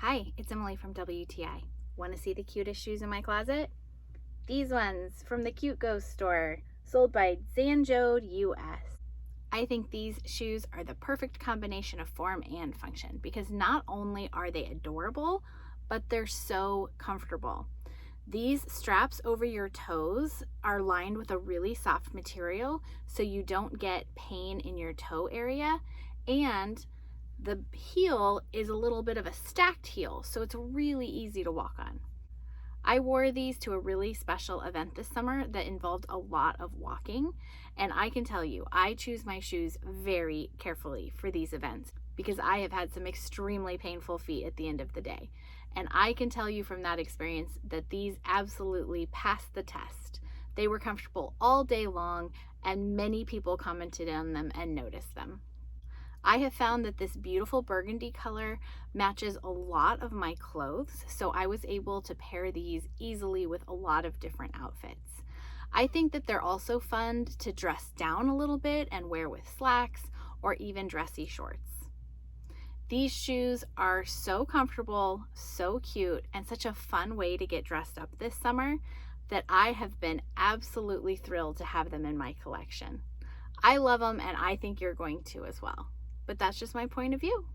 Hi, it's Emily from WTI. Want to see the cutest shoes in my closet? These ones from the Coutgo store, sold by Zanjode US. I think these shoes are the perfect combination of form and function because not only are they adorable, but they're so comfortable. These straps over your toes are lined with a really soft material so you don't get pain in your toe area, and the heel is a little bit of a stacked heel, so it's really easy to walk on. I wore these to a really special event this summer that involved a lot of walking, and I can tell you, I choose my shoes very carefully for these events because I have had some extremely painful feet at the end of the day. And I can tell you from that experience that these absolutely passed the test. They were comfortable all day long, and many people commented on them and noticed them. I have found that this beautiful burgundy color matches a lot of my clothes, so I was able to pair these easily with a lot of different outfits. I think that they're also fun to dress down a little bit and wear with slacks or even dressy shorts. These shoes are so comfortable, so cute, and such a fun way to get dressed up this summer that I have been absolutely thrilled to have them in my collection. I love them, and I think you're going to as well. But that's just my point of view.